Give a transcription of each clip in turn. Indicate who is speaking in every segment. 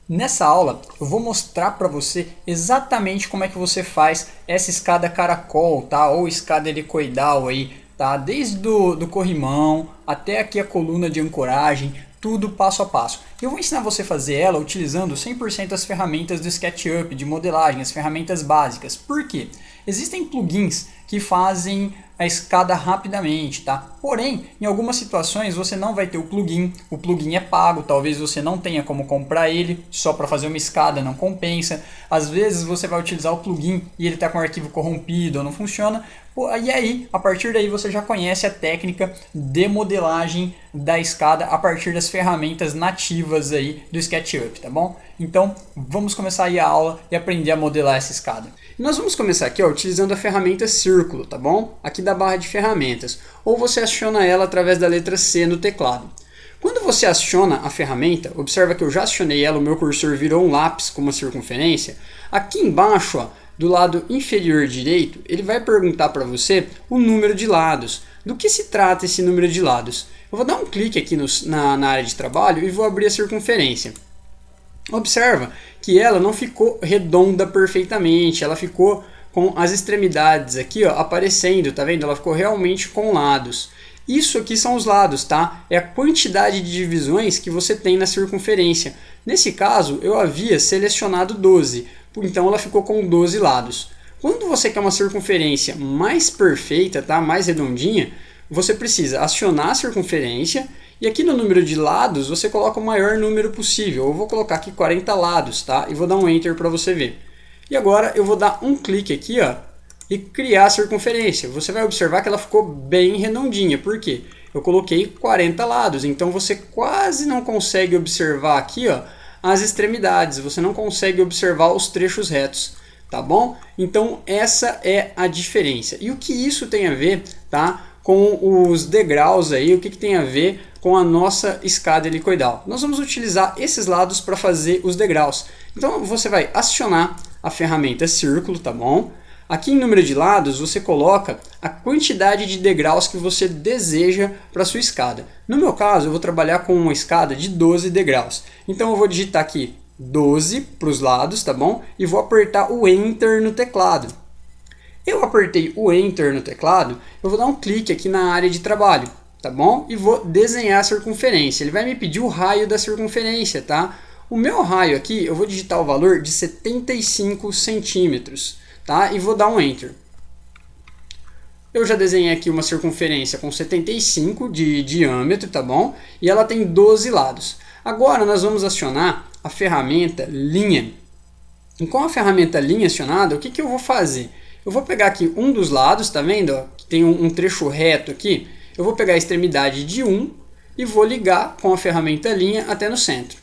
Speaker 1: Nessa aula eu vou mostrar para você exatamente como é que você faz essa escada caracol, tá? Ou escada helicoidal aí, tá? Desde do corrimão até aqui a coluna de ancoragem, tudo passo a passo. Eu vou ensinar você a fazer ela utilizando 100% as ferramentas do SketchUp, de modelagem, as ferramentas básicas. Por quê? Existem plugins que fazem a escada rapidamente, tá? Porém, em algumas situações você não vai ter o plugin é pago, talvez você não tenha como comprar ele, só para fazer uma escada não compensa. Às vezes você vai utilizar o plugin e ele está com o arquivo corrompido ou não funciona. E aí, a partir daí você já conhece a técnica de modelagem da escada a partir das ferramentas nativas aí do SketchUp, tá bom? Então, vamos começar aí a aula e aprender a modelar essa escada. Nós vamos começar aqui utilizando a ferramenta Círculo, tá bom? Aqui da barra de ferramentas, ou você aciona ela através da letra C no teclado. Quando você aciona a ferramenta, observa que eu já acionei ela, o meu cursor virou um lápis com uma circunferência. Aqui embaixo, do lado inferior direito, ele vai perguntar para você o número de lados. Do que se trata esse número de lados? Eu vou dar um clique aqui na área de trabalho e vou abrir a circunferência. Observa que ela não ficou redonda perfeitamente, ela ficou com as extremidades aqui aparecendo, tá vendo? Ela ficou realmente com lados. Isso aqui são os lados, tá? É a quantidade de divisões que você tem na circunferência. Nesse caso, eu havia selecionado 12, então ela ficou com 12 lados. Quando você quer uma circunferência mais perfeita, tá? Mais redondinha, você precisa acionar a circunferência e aqui no número de lados você coloca o maior número possível. Eu vou colocar aqui 40 lados, tá? E vou dar um Enter para você ver. E agora eu vou dar um clique aqui, e criar a circunferência. Você vai observar que ela ficou bem redondinha. Por quê? Eu coloquei 40 lados, então você quase não consegue observar aqui, as extremidades. Você não consegue observar os trechos retos, tá bom? Então essa é a diferença. E o que isso tem a ver, tá? Com os degraus aí, o que tem a ver com a nossa escada helicoidal. Nós vamos utilizar esses lados para fazer os degraus. Então você vai acionar a ferramenta Círculo, tá bom? Aqui em número de lados você coloca a quantidade de degraus que você deseja para a sua escada. No meu caso eu vou trabalhar com uma escada de 12 degraus. Então eu vou digitar aqui 12 para os lados, tá bom? E vou apertar o Enter no teclado. Eu apertei o Enter no teclado, eu vou dar um clique aqui na área de trabalho, tá bom? E vou desenhar a circunferência. Ele vai me pedir o raio da circunferência, tá? O meu raio aqui, eu vou digitar o valor de 75 centímetros, tá? E vou dar um Enter. Eu já desenhei aqui uma circunferência com 75 de diâmetro, tá bom? E ela tem 12 lados. Agora nós vamos acionar a ferramenta Linha. E com a ferramenta Linha acionada, o que eu vou fazer? Eu vou pegar aqui um dos lados, tá vendo? Que tem um trecho reto aqui. Eu vou pegar a extremidade de um e vou ligar com a ferramenta Linha até no centro.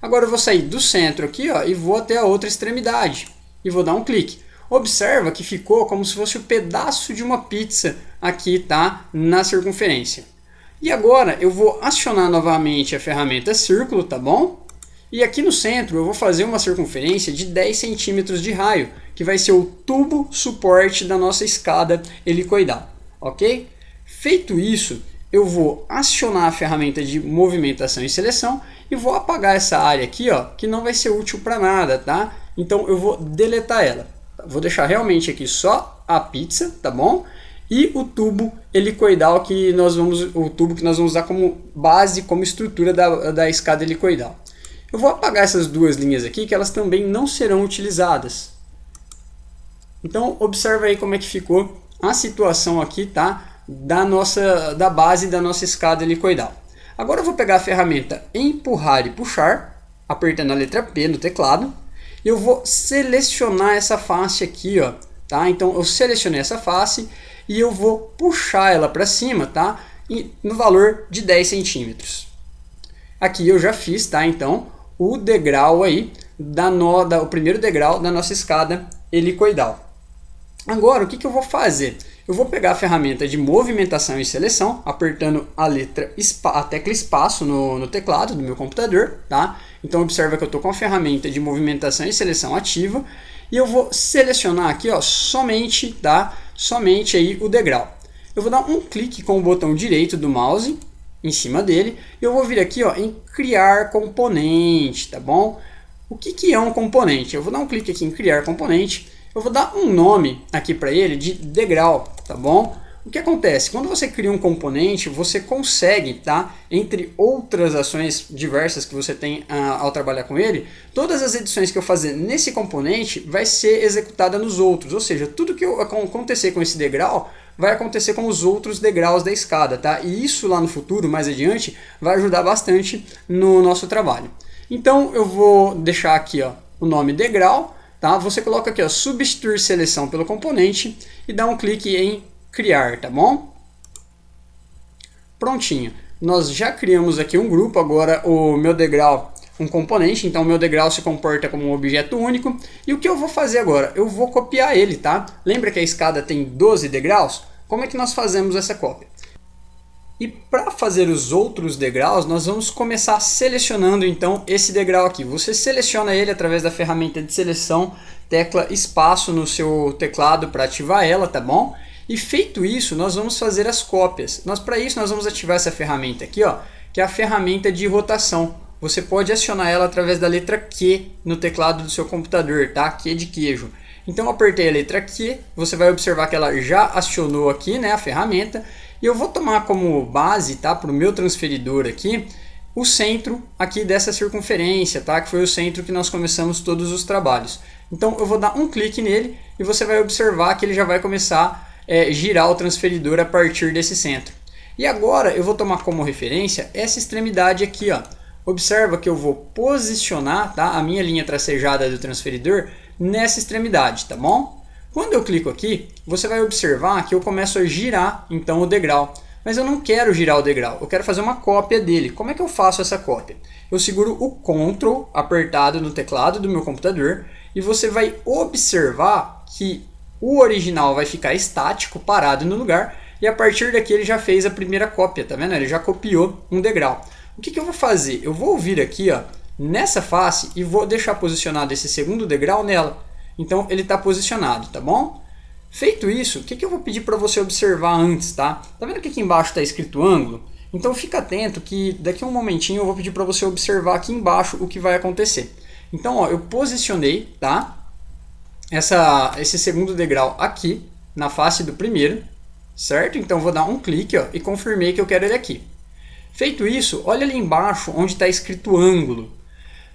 Speaker 1: Agora eu vou sair do centro aqui e vou até a outra extremidade. E vou dar um clique. Observa que ficou como se fosse um pedaço de uma pizza aqui, tá? Na circunferência. E agora eu vou acionar novamente a ferramenta Círculo, tá bom? E aqui no centro eu vou fazer uma circunferência de 10 centímetros de raio, que vai ser o tubo suporte da nossa escada helicoidal, ok? Feito isso, eu vou acionar a ferramenta de movimentação e seleção e vou apagar essa área aqui, que não vai ser útil para nada, tá? Então eu vou deletar ela. Vou deixar realmente aqui só a pizza, tá bom? E o tubo helicoidal o tubo que nós vamos usar como base, como estrutura da escada helicoidal. Eu vou apagar essas duas linhas aqui, que elas também não serão utilizadas. Então observa aí como é que ficou a situação aqui, tá? Da base da nossa escada helicoidal. Agora eu vou pegar a ferramenta Empurrar e Puxar, apertando a letra P no teclado. E eu vou selecionar essa face aqui, tá? Então eu selecionei essa face e eu vou puxar ela para cima, tá? E no valor de 10 centímetros. Aqui eu já fiz, tá? Então o degrau aí, o primeiro degrau da nossa escada helicoidal. Agora, o que eu vou fazer? Eu vou pegar a ferramenta de movimentação e seleção, apertando a tecla espaço no teclado do meu computador, tá? Então observa que eu estou com a ferramenta de movimentação e seleção ativa e eu vou selecionar aqui, somente, tá? Somente aí o degrau. Eu vou dar um clique com o botão direito do mouse em cima dele e eu vou vir aqui em criar componente, tá bom? O que é um componente? Eu vou dar um clique aqui em criar componente, eu vou dar um nome aqui para ele de degrau, tá bom? O que acontece? Quando você cria um componente, você consegue, tá? Entre outras ações diversas que você tem ao trabalhar com ele, todas as edições que eu fazer nesse componente vai ser executada nos outros, ou seja, tudo que acontecer com esse degrau vai acontecer com os outros degraus da escada, tá? E isso lá no futuro, mais adiante, vai ajudar bastante no nosso trabalho. Então eu vou deixar aqui, ó, o nome degrau, tá? Você coloca aqui, ó, substituir seleção pelo componente e dá um clique em criar, tá bom? Prontinho. Nós já criamos aqui um grupo, agora o meu degrau um componente, então o meu degrau se comporta como um objeto único. E o que eu vou fazer agora? Eu vou copiar ele, tá? Lembra que a escada tem 12 degraus? Como é que nós fazemos essa cópia? E para fazer os outros degraus, nós vamos começar selecionando então esse degrau aqui. Você seleciona ele através da ferramenta de seleção, tecla espaço no seu teclado para ativar ela, tá bom? E feito isso, nós vamos fazer as cópias. Para isso, nós vamos ativar essa ferramenta aqui, ó, que é a ferramenta de rotação. Você pode acionar ela através da letra Q no teclado do seu computador, tá? Q de queijo. Então, eu apertei a letra Q, você vai observar que ela já acionou aqui, né, a ferramenta. E eu vou tomar como base, tá, para o meu transferidor aqui, o centro aqui dessa circunferência, tá, que foi o centro que nós começamos todos os trabalhos. Então, eu vou dar um clique nele e você vai observar que ele já vai começar girar o transferidor a partir desse centro. E agora eu vou tomar como referência essa extremidade aqui, ó. Observa que eu vou posicionar, tá, a minha linha tracejada do transferidor nessa extremidade, tá bom? Quando eu clico aqui, você vai observar que eu começo a girar então o degrau. Mas eu não quero girar o degrau, eu quero fazer uma cópia dele. Como é que eu faço essa cópia? Eu seguro o Ctrl apertado no teclado do meu computador e você vai observar que o original vai ficar estático, parado no lugar, e a partir daqui ele já fez a primeira cópia, tá vendo? Ele já copiou um degrau. O que eu vou fazer? Eu vou vir aqui, ó, nessa face e vou deixar posicionado esse segundo degrau nela. Então ele está posicionado, tá bom? Feito isso, o que eu vou pedir para você observar antes, tá? Tá vendo que aqui embaixo está escrito ângulo? Então fica atento que daqui a um momentinho eu vou pedir para você observar aqui embaixo o que vai acontecer. Então, ó, eu posicionei, tá? Esse segundo degrau aqui na face do primeiro, certo? Então vou dar um clique, ó, e confirmei que eu quero ele aqui. Feito isso, olha ali embaixo onde está escrito ângulo.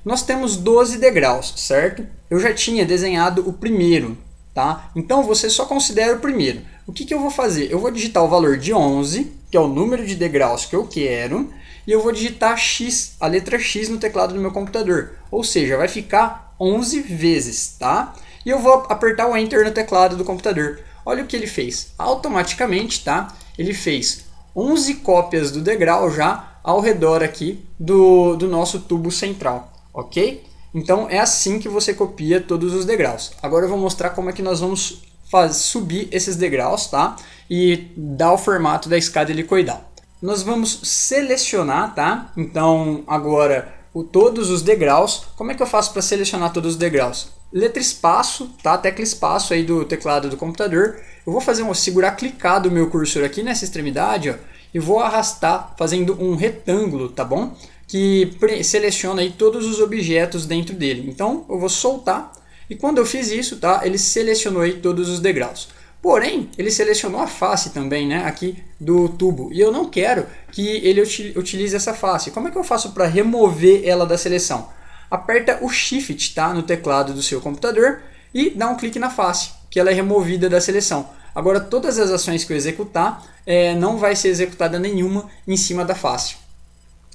Speaker 1: Nós temos 12 degraus, certo? Eu já tinha desenhado o primeiro, tá? Então você só considera o primeiro. O que eu vou fazer? Eu vou digitar o valor de 11, que é o número de degraus que eu quero, e eu vou digitar X, a letra X no teclado do meu computador. Ou seja, vai ficar 11 vezes, tá? E eu vou apertar o Enter no teclado do computador. Olha o que ele fez. Automaticamente, tá? Ele fez 11 cópias do degrau já ao redor aqui do nosso tubo central, ok? Então é assim que você copia todos os degraus. Agora eu vou mostrar como é que nós vamos subir esses degraus, tá? E dar o formato da escada helicoidal. Nós vamos selecionar, tá? Então agora todos os degraus. Como é que eu faço para selecionar todos os degraus? Letra espaço, tá? Tecla espaço aí do teclado do computador. Eu vou segurar clicado o meu cursor aqui nessa extremidade, ó, e vou arrastar fazendo um retângulo, tá bom? Que seleciona aí todos os objetos dentro dele. Então eu vou soltar e quando eu fiz isso, tá? Ele selecionou aí todos os degraus. Porém, ele selecionou a face também, né? Aqui do tubo. E eu não quero que ele utilize essa face. Como é que eu faço para remover ela da seleção? Aperta o Shift, tá, no teclado do seu computador e dá um clique na face, que ela é removida da seleção. Agora todas as ações que eu executar, não vai ser executada nenhuma em cima da face.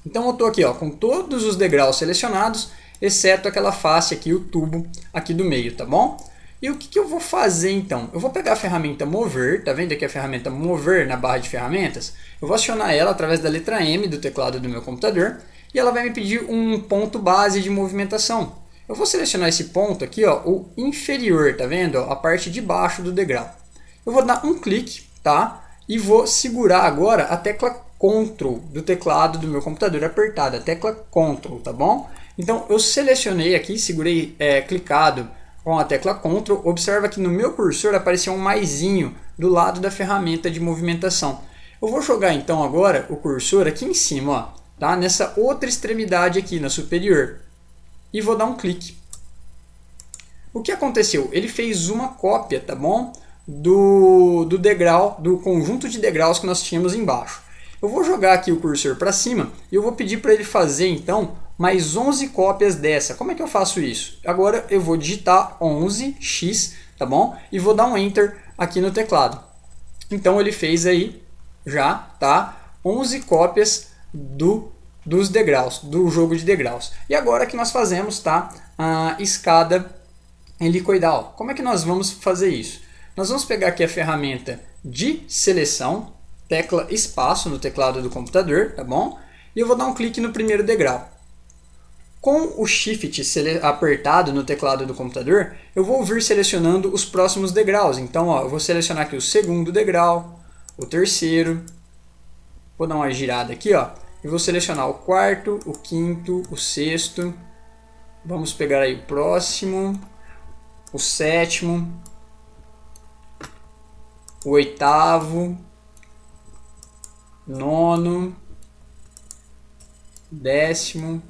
Speaker 1: Então eu estou aqui, ó, com todos os degraus selecionados, exceto aquela face aqui, o tubo aqui do meio, tá bom? E o que eu vou fazer então? Eu vou pegar a ferramenta Mover, tá vendo aqui a ferramenta Mover na barra de ferramentas? Eu vou acionar ela através da letra M do teclado do meu computador e ela vai me pedir um ponto base de movimentação. Eu vou selecionar esse ponto aqui, ó, o inferior, tá vendo? Ó, a parte de baixo do degrau. Eu vou dar um clique, tá? E vou segurar agora a tecla Ctrl do teclado do meu computador apertada, a tecla Ctrl, tá bom? Então eu selecionei aqui, segurei clicado com a tecla Ctrl, observa que no meu cursor apareceu um maisinho do lado da ferramenta de movimentação. Eu vou jogar então agora o cursor aqui em cima, ó, tá? Nessa outra extremidade aqui, na superior. e vou dar um clique. O que aconteceu? Ele fez uma cópia, tá bom? Do degrau, do conjunto de degraus que nós tínhamos embaixo. Eu vou jogar aqui o cursor para cima e eu vou pedir para ele fazer então mais 11 cópias dessa. Como é que eu faço isso? Agora eu vou digitar 11x, tá bom? E vou dar um Enter aqui no teclado. Então ele fez aí já, tá? 11 cópias dos degraus, do jogo de degraus. E agora que nós fazemos, tá? A escada helicoidal. Como é que nós vamos fazer isso? Nós vamos pegar aqui a ferramenta de seleção, tecla espaço no teclado do computador, tá bom? E eu vou dar um clique no primeiro degrau. Com o Shift apertado no teclado do computador, eu vou vir selecionando os próximos degraus. Então, ó, eu vou selecionar aqui o segundo degrau, o terceiro, vou dar uma girada aqui, ó, e vou selecionar o quarto, o quinto, o sexto. Vamos pegar aí o próximo, o sétimo, o oitavo, nono, décimo,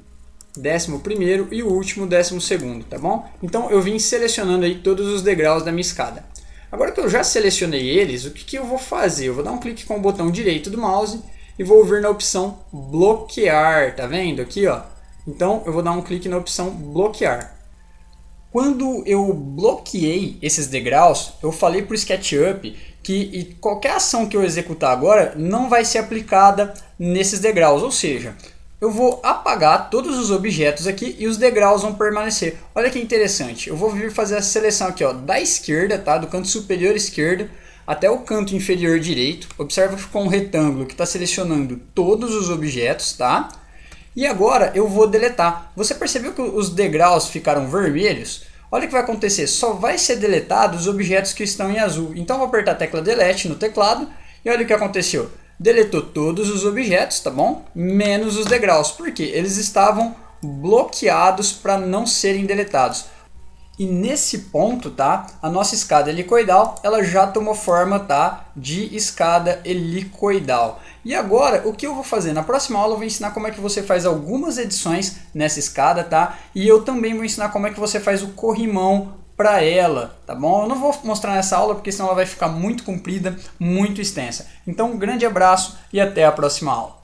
Speaker 1: 11º e o último 12º, tá bom? Então eu vim selecionando aí todos os degraus da minha escada. Agora que eu já selecionei eles, o que eu vou fazer? Eu vou dar um clique com o botão direito do mouse e vou vir na opção bloquear, tá vendo aqui, ó? Então eu vou dar um clique na opção bloquear. Quando eu bloqueei esses degraus, eu falei para o SketchUp que qualquer ação que eu executar agora não vai ser aplicada nesses degraus, ou seja, eu vou apagar todos os objetos aqui e os degraus vão permanecer. Olha que interessante, eu vou vir fazer a seleção aqui, ó, da esquerda, tá? Do canto superior esquerdo até o canto inferior direito. Observa que ficou um retângulo que está selecionando todos os objetos, tá? E agora eu vou deletar. Você percebeu que os degraus ficaram vermelhos? Olha o que vai acontecer, só vai ser deletado os objetos que estão em azul. Então eu vou apertar a tecla Delete no teclado e olha o que aconteceu. Deletou todos os objetos, tá bom? Menos os degraus, porque eles estavam bloqueados para não serem deletados. E nesse ponto, tá, a nossa escada helicoidal ela já tomou forma, tá, de escada helicoidal. E agora, o que eu vou fazer? Na próxima aula eu vou ensinar como é que você faz algumas edições nessa escada, tá? E eu também vou ensinar como é que você faz o corrimão para ela, tá bom? Eu não vou mostrar nessa aula porque senão ela vai ficar muito comprida, muito extensa. Então, um grande abraço e até a próxima aula.